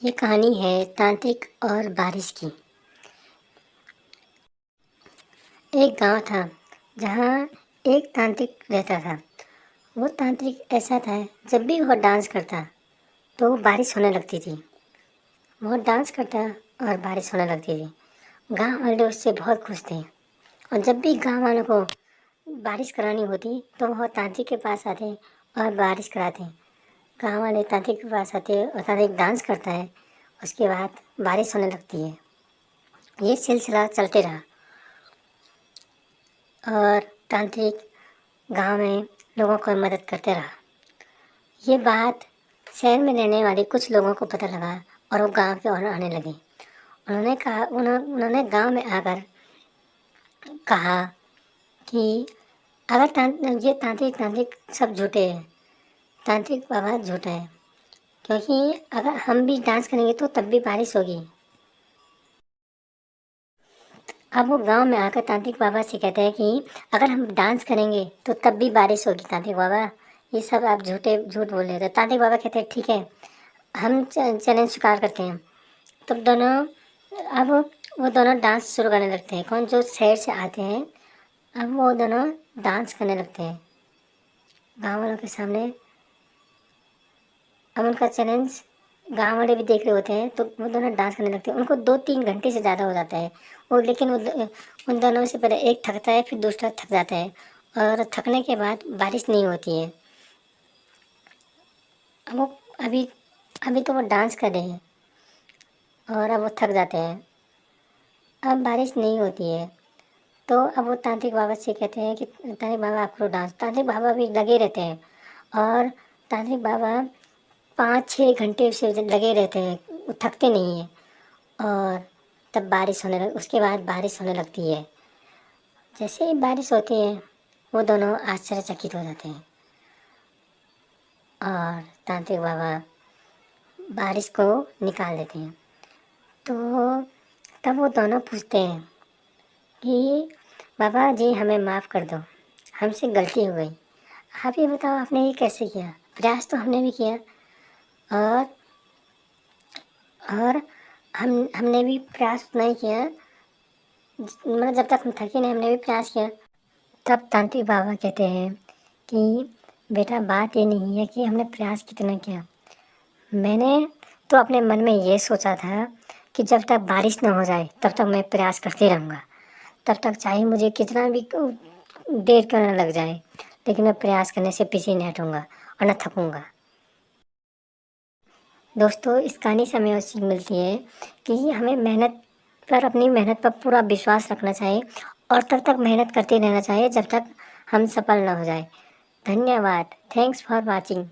ये कहानी है तांत्रिक और बारिश की। एक गांव था जहां एक तांत्रिक रहता था। वो तांत्रिक ऐसा था, जब भी वो डांस करता तो बारिश होने लगती थी। वो डांस करता और बारिश होने लगती थी। गांव वाले उससे बहुत खुश थे और जब भी गांव वालों को बारिश करानी होती तो वह तांत्रिक के पास आते और बारिश कराते। गांव वाले तांत्रिक के पास आते और तांत्रिक डांस करता है, उसके बाद बारिश होने लगती है। ये सिलसिला चलते रहा और तांत्रिक गांव में लोगों को मदद करते रहा। ये बात शहर में रहने वाले कुछ लोगों को पता लगा और वो गांव की ओर आने लगे। उन्होंने गांव में आकर कहा कि अगर ये तांत्रिक सब झूठे हैं, तांत्रिक बाबा झूठा है, क्योंकि अगर हम भी डांस करेंगे तो तब भी बारिश होगी। अब वो गांव में आकर तांत्रिक बाबा से कहते हैं कि अगर हम डांस करेंगे तो तब भी बारिश होगी। तांत्रिक बाबा, ये सब आप झूठ बोल रहे थे। तांत्रिक बाबा कहते हैं ठीक है, हम चैलेंज स्वीकार करते हैं। तब अब वो दोनों डांस शुरू करने लगते हैं। कौन जो शहर से आते हैं, अब वो दोनों डांस करने लगते हैं गाँव वालों के सामने। अब उनका चैलेंज गाँव वाले भी देख रहे होते हैं तो वो दोनों डांस करने लगते हैं। उनको 2-3 घंटे से ज़्यादा हो जाता है लेकिन उन दोनों से पहले एक थकता है, फिर दूसरा थक जाता है और थकने के बाद बारिश नहीं होती है। अब वो अभी अभी तो वो डांस कर रहे हैं और अब वो थक जाते हैं। अब बारिश नहीं होती है तो अब वो तांत्रिक बाबा से कहते हैं कि तांत्रिक बाबा आप करो डांस। तांत्रिक बाबा भी लगे रहते हैं और तांत्रिक बाबा 5-6 घंटे से लगे रहते हैं, वो थकते नहीं हैं। और तब उसके बाद बारिश होने लगती है। जैसे ही बारिश होती है वो दोनों आश्चर्यचकित हो जाते हैं और तांत्रिक बाबा बारिश को निकाल देते हैं। तो तब वो दोनों पूछते हैं कि बाबा जी हमें माफ़ कर दो, हमसे गलती हो गई। आप ये बताओ आपने ये कैसे किया? प्रयास तो हमने भी किया और हमने भी प्रयास नहीं किया, मतलब जब तक हम थके नहीं हमने भी प्रयास किया। तब तांत्रिक बाबा कहते हैं कि बेटा बात ये नहीं है कि हमने प्रयास कितना किया। मैंने तो अपने मन में ये सोचा था कि जब तक बारिश ना हो जाए तब तक मैं प्रयास करते रहूँगा। तब तक चाहे मुझे कितना भी देर क्यों ना लग जाए, लेकिन मैं प्रयास करने से पीछे नहीं हटूँगा और न थकूँगा। दोस्तों, इस कहानी से हमें सीख मिलती है कि हमें अपनी मेहनत पर पूरा विश्वास रखना चाहिए और तब तक मेहनत करते रहना चाहिए जब तक हम सफल ना हो जाए। धन्यवाद। Thanks for watching.